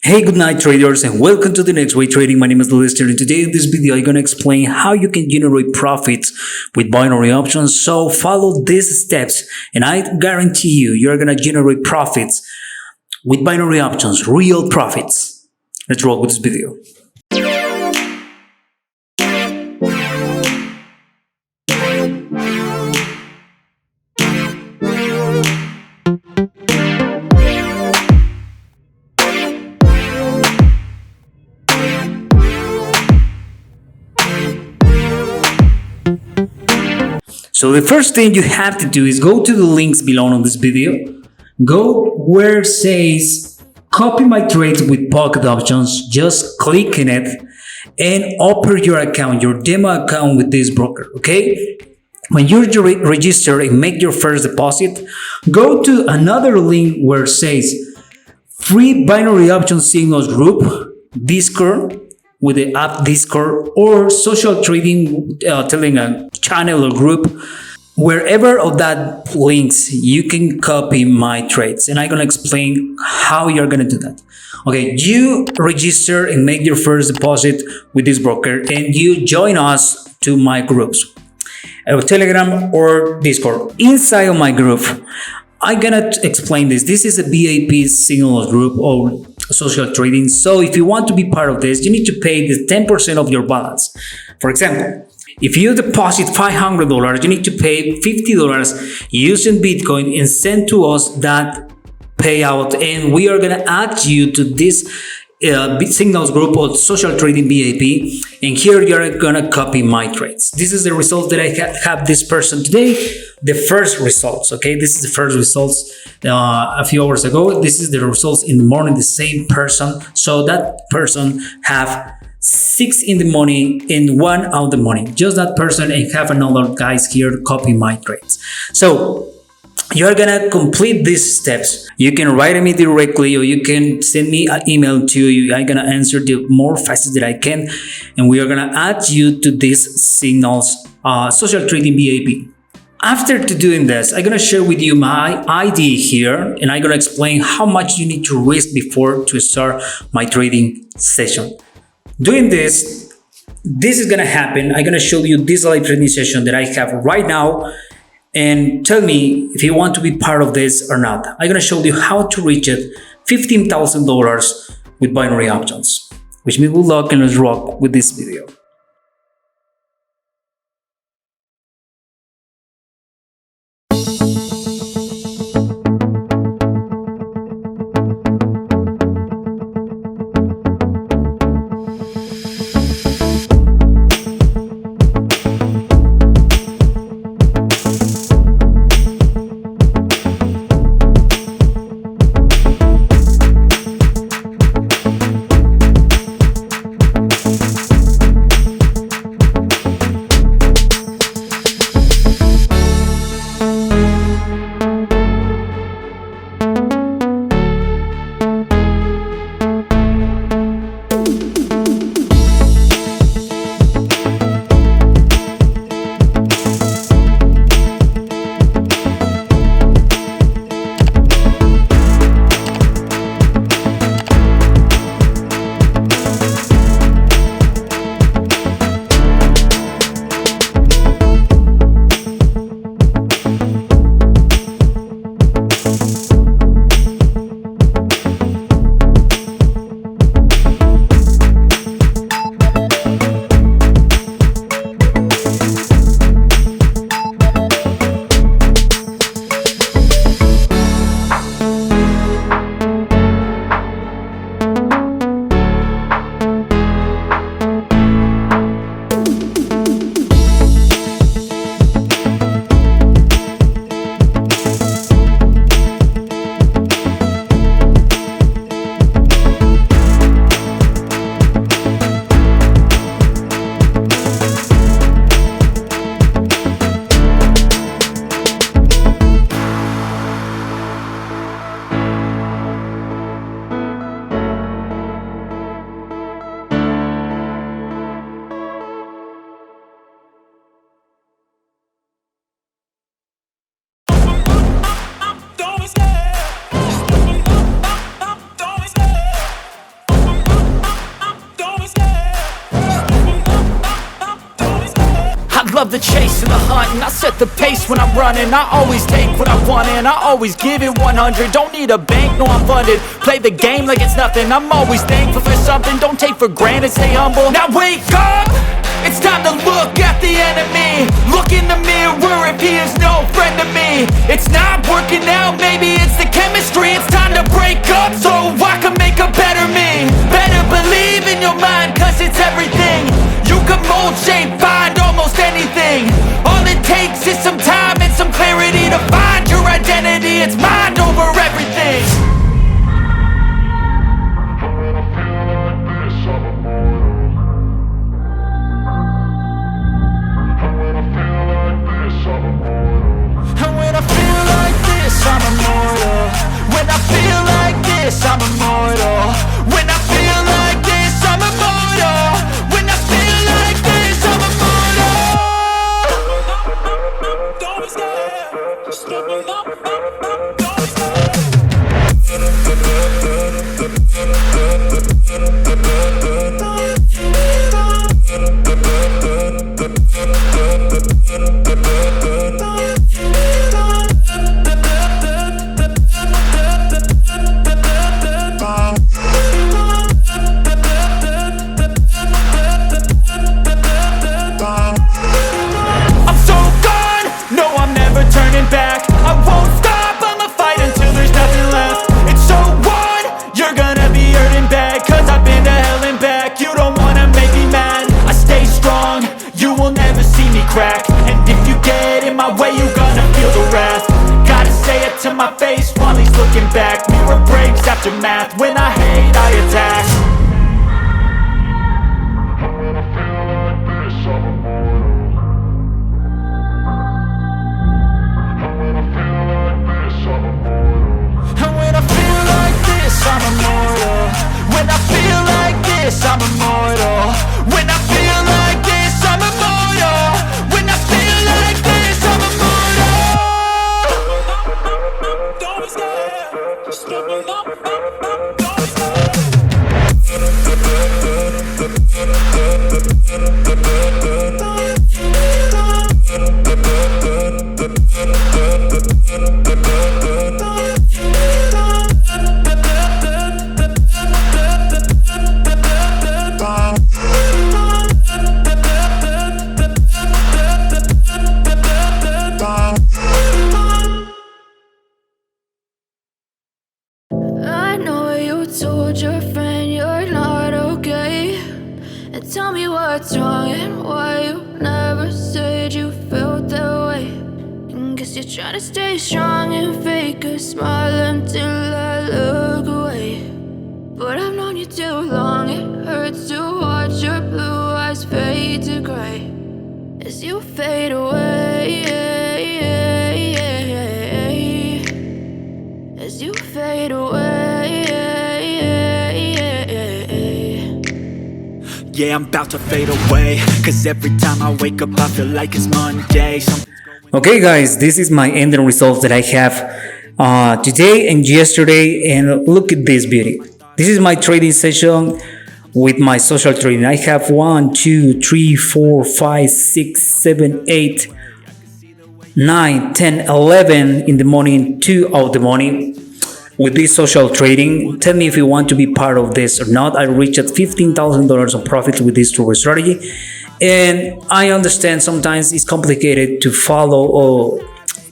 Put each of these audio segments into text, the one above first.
Hey, good night traders, and welcome to the next way trading. My name is Lister, and today in this video I'm going to explain how you can generate profits with binary options. So follow these steps and I guarantee you're going to generate profits with binary options, real profits. Let's roll with this video. So the first thing you have to do is go to the links below on this video. Go where it says copy my trades with pocket options. Just click in it and open your account, your demo account with this broker. Okay. When you register and make your first deposit, go to another link where it says free binary option signals group, Discord, with the app Discord, or social trading Telegram channel or group. Wherever of that links, you can copy my trades, and I'm gonna explain how you're gonna do that. Okay, you register and make your first deposit with this broker, and you join us to my groups, Telegram or Discord. Inside of my group, I'm gonna explain this. This is a VIP signal group or social trading. So if you want to be part of this, you need to pay the 10% of your balance. For example, if you deposit $500, you need to pay $50 using Bitcoin and send to us that payout. And we are gonna add you to this signals group or social trading VIP, and here you're gonna copy my trades. This is the results that I have this person today. The first results, okay, this is the first results a few hours ago. This is the results in the morning, the same person. So that person have 6 in the morning and 1 out the morning, just that person, and have another guys here copy my trades. So you're gonna complete these steps. You can write me directly, or you can send me an email to you. I'm gonna answer the more fastest that I can, and we are gonna add you to this signals social trading VIP. After doing this, I'm gonna share with you my ID here, and I'm gonna explain how much you need to risk before to start my trading session. Doing this is gonna happen. I'm gonna show you this live trading session that I have right now, and tell me if you want to be part of this or not. I'm gonna show you how to reach it $15,000 with binary options. Wish me good luck, and let's rock with this video. the chase and the hunt, and I set the pace when I'm running. I always take what I want and I always give it 100. Don't need a bank, no I'm funded. Play the game like it's nothing. I'm always thankful for something. Don't take for granted, stay humble. Now wake up! It's time to look at the enemy. Look in the mirror if he is no friend to me. It's not working out, maybe it's the chemistry. It's time to break up so I can make a better me. Better believe in your mind, cause it's everything. You can mold, shape, find almost anything. All it takes is some time and some clarity to find your identity. It's mind over everything. I'm immortal. When I feel like this, I'm immortal. When I feel like this, I'm immortal. When I feel like this, I'm immortal. Don't be scared. Just look up. Don't be scared. Crack. And if you get in my way, you gonna feel the wrath. Gotta say it to my face while he's looking back. Mirror breaks after math. When I hate, I attack. When I feel like this, I'm immortal. When I feel like this, I'm immortal. When I feel like this, I'm immortal. When I feel like this, I'm immortal. When I feel like this, I'm immortal. When I feel like this, I'm immortal. Don't be scared. Just look up. Don't be scared. I know you told your friend you're not okay, and tell me what's wrong and why you never said you felt that way. And guess you're trying to stay strong and fake a smile until I look away. But I've known you too long, it hurts to watch your blue eyes fade to gray as you fade away, as you fade away. Yeah, I'm about to fade away, cause every time I wake up I feel like it's Monday. Okay guys, this is my ending results that I have today and yesterday, and look at this beauty. This is my trading session with my social trading. I have 1, 2, 3, 4, 5, 6, 7, 8, 9, 10, 11 in the morning, 2 of the morning with this social trading. Tell me if you want to be part of this or not. I reached $15,000 of profits with this true strategy, and I understand sometimes it's complicated to follow or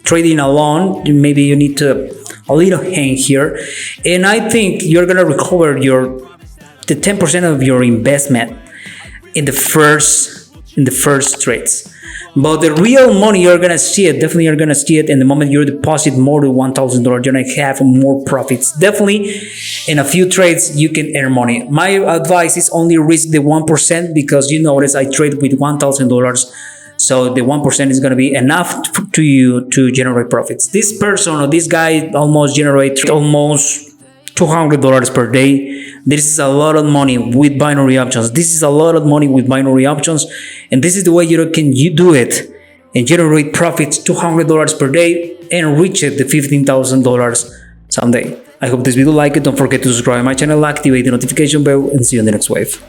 trading alone. Maybe you need to a little hang here, and I think you're gonna recover the 10% of your investment in the first trades. But the real money, you're gonna see it. Definitely, you're gonna see it. And the moment you deposit more than $1,000, you're gonna have more profits. Definitely, in a few trades, you can earn money. My advice is only risk the 1%, because you notice I trade with $1,000. So the 1% is going to be enough to you to generate profits. This person or this guy almost generates almost $200 per day. This is a lot of money with binary options. This is a lot of money with binary options. And this is the way you do it and generate profits, $200 per day, and reach it, the $15,000 someday. I hope this video liked it. Don't forget to subscribe to my channel, activate the notification bell, and see you in the next wave.